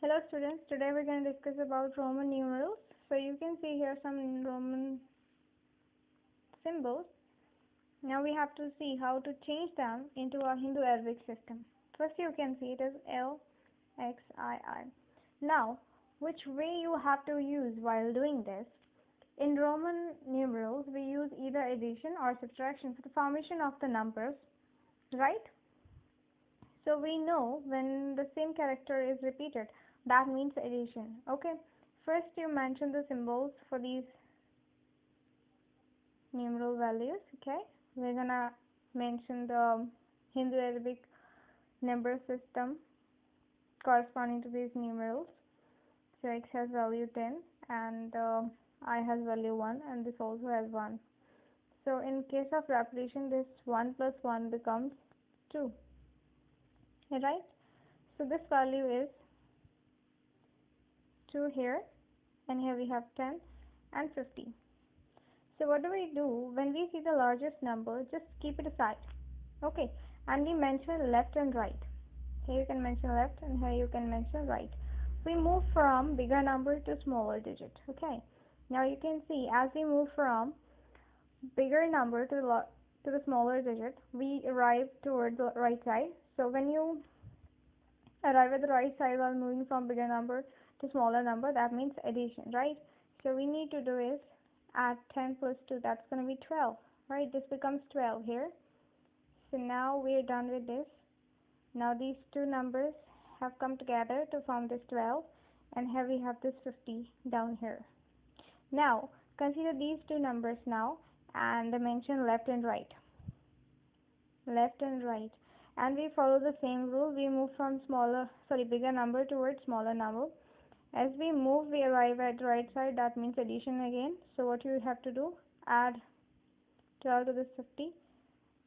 Hello students, today we're going to discuss about Roman numerals. So you can see here some Roman symbols. Now we have to see how to change them into a Hindu-Arabic system. First you can see it as L, X, I. Now, which way you have to use while doing this? In Roman numerals, we use either addition or subtraction for the formation of the numbers, right? So we know when the same character is repeated, that means addition. Okay, first you mention the symbols for these numeral values. Okay, we're gonna mention the Hindu Arabic number system corresponding to these numerals. So X has value 10 and I has value 1 and this also has 1. So in case of repetition, this 1 plus 1 becomes 2, right? So this value is 2 here, and here we have 10 and 50. So what do we do when we see the largest number? Just keep it aside, okay, and we mention left and right. Here you can mention left and here you can mention right. We move from bigger number to smaller digit. Okay, now you can see as we move from bigger number to the smaller digit, we arrive towards the right side. So when you arrive at the right side while moving from bigger number to smaller number, that means addition, right? So we need to do is add 10 plus 2, that's going to be 12, right? This becomes 12 here. So now we are done with this. Now these two numbers have come together to form this 12, and here we have this 50 down here. Now consider these two numbers now and mention left and right, and we follow the same rule. We move from bigger number towards smaller number. As we move, we arrive at the right side, that means addition again. So what you have to do, add 12 to this 50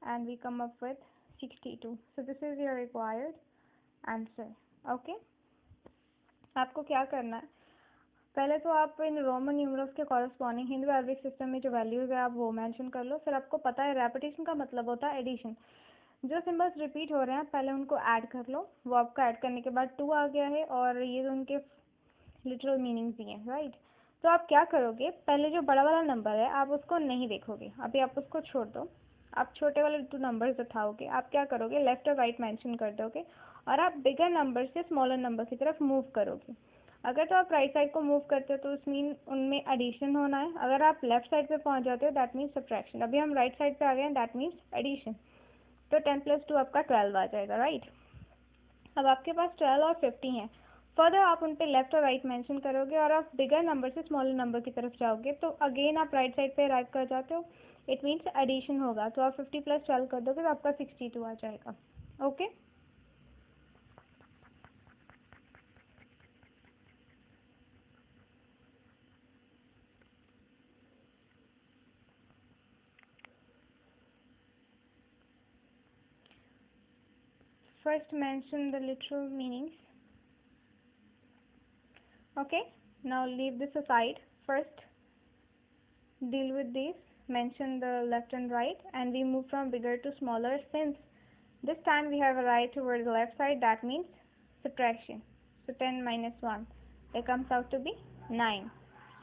and we come up with 62. So this is your required answer. Okay, आपको क्या करना है, पहले तो आप in Roman numerals के corresponding Hindu Arabic system में जो वैल्यूज है आप वो मेंशन कर लो. फिर आपको पता है रेपिटेशन का मतलब होता है एडिशन. जो सिंबल्स रिपीट हो रहे हैं पहले उनको ऐड कर लो. वो आपका ऐड करने के बाद 2 आ गया है और ये उनके लिटरल मीनिंग्स ही हैं, राइट? तो आप क्या करोगे, पहले जो बड़ा वाला नंबर है आप उसको नहीं देखोगे, अभी आप उसको छोड़ दो. आप छोटे वाले 2 नंबर्स उठाओगे. आप क्या करोगे, लेफ्ट और राइट मेंशन कर दोगे और आप बिगर नंबर से स्मॉलर नंबर की तरफ मूव करोगे. अगर तो आप राइट साइड को मूव करते हो तो उस मीन उनमें एडिशन होना है. अगर आप लेफ्ट साइड पे पहुंच जाते हो दैट मीन्स सब्ट्रैक्शन. अभी हम राइट साइड पे आ गए हैं, दैट मीन्स एडिशन. तो 10 प्लस 2 आपका 12 आ जाएगा, राइट? अब आपके पास 12 और 50 हैं. फर्दर आप उन पे लेफ्ट और राइट मेंशन करोगे और आप बिगर नंबर से स्मॉलर नंबर की तरफ जाओगे तो अगेन आप राइट साइड पे अराइव कर जाते हो. इट मीन्स एडिशन होगा. तो आप 50 प्लस 12 कर दोगे तो आपका 62 आ जाएगा. Okay first mention the literal meanings. Okay, now leave this aside. First deal with these, mention the left and right, and we move from bigger to smaller. Since this time we have arrived towards the left side, that means subtraction. So 10 minus 1, it comes out to be 9.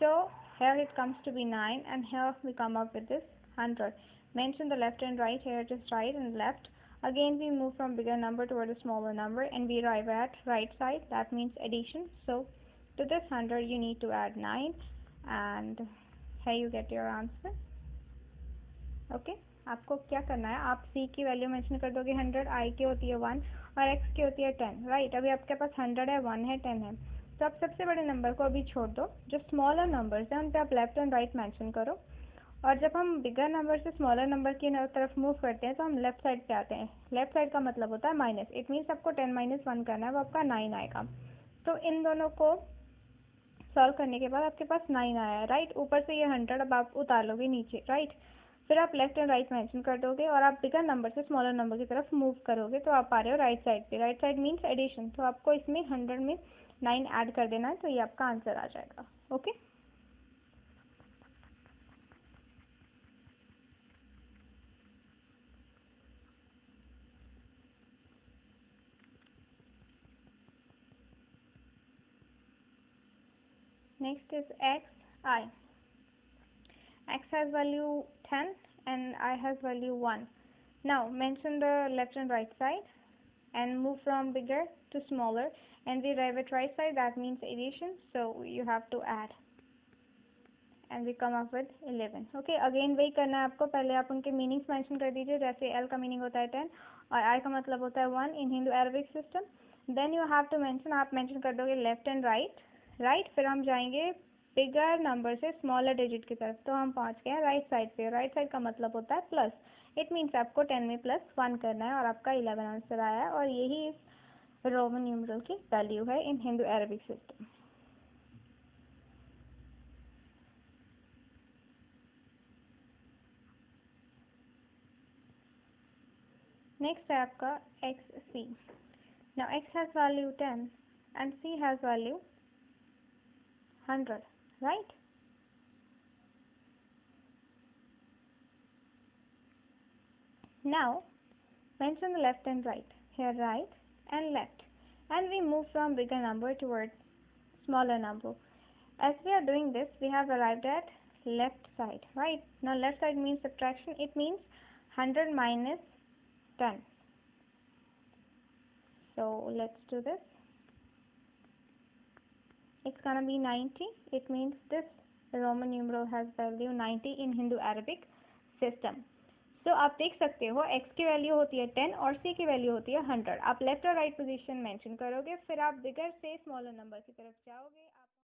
So here it comes to be 9 and here we come up with this 100. Mention the left and right. Here it is right and left. Again we move from bigger number toward a smaller number and we arrive at right side, that means addition. So to this 100 you need to add 9 and here you get your answer. Okay आपको क्या करना है, आप c की value mention कर दोगे 100, i की होती है 1 और x की होती है 10, राइट? अभी आपके पास 100 है, 1 है, 10 है. तो आप सबसे बड़े नंबर को अभी छोड़ दो. जो स्मॉलर नंबर्स हैं उन पे आप लेफ्ट एंड राइट मेंशन करो. और जब हम बिगर नंबर से स्मॉलर नंबर की तरफ मूव करते हैं तो हम लेफ्ट साइड पे आते हैं. लेफ्ट साइड का मतलब होता है माइनस. इट मीन्स आपको 10 माइनस 1 करना है, वो आपका 9 आएगा. तो इन दोनों को सॉल्व करने के बाद आपके पास 9 आया है, राइट? ऊपर से ये 100 अब आप उतार लोगे नीचे, राइट? फिर आप लेफ्ट एंड राइट मेंशन कर दोगे और आप बिगर नंबर से स्मॉलर नंबर की तरफ मूव करोगे तो आप आ रहे हो राइट साइड पे. Right side means addition. तो आपको इसमें 100 में 9 ऐड कर देना है तो ये आपका आंसर आ जाएगा. Okay Next is xi. X has value 10 and I has value 1. Now mention the left and right side and move from bigger to smaller, and we arrive at right side, that means addition, so you have to add and we come up with 11. Okay, again वही करना है आपको, पहले आप उनके meanings mention कर दीजिए, जैसे एल का मीनिंग होता है 10 और आई का मतलब होता है 1 in Hindu Arabic system. Then you have to mention, आप मेंशन कर दोगे लेफ्ट एंड राइट. राइट, फिर हम जाएंगे बिगर नंबर से स्मॉलर डिजिट की तरफ, तो हम पहुंच गए हैं राइट साइड पे. राइट साइड का मतलब होता है प्लस. इट मीन्स आपको 10 में +1 करना है और आपका 11 आंसर आया है, और यही इस रोमन न्यूमरल की वैल्यू है इन हिंदू अरबिक सिस्टम. नेक्स्ट है आपका XC. Now x has value 10 and c has value 100, right? Now mention the left and right. Here right and left, and we move from bigger number towards smaller number. As we are doing this, we have arrived at left side, right? Now left side means subtraction. It means 100 minus 10. So let's do this. It's gonna be 90. It means this Roman numeral has value 90 in Hindu Arabic system. So आप देख सकते हो x की value होती है 10 और c की value होती है 100. आप लेफ्ट और राइट पोजीशन मेंशन करोगे, फिर आप बिगर से स्मॉलर नंबर की तरफ जाओगे.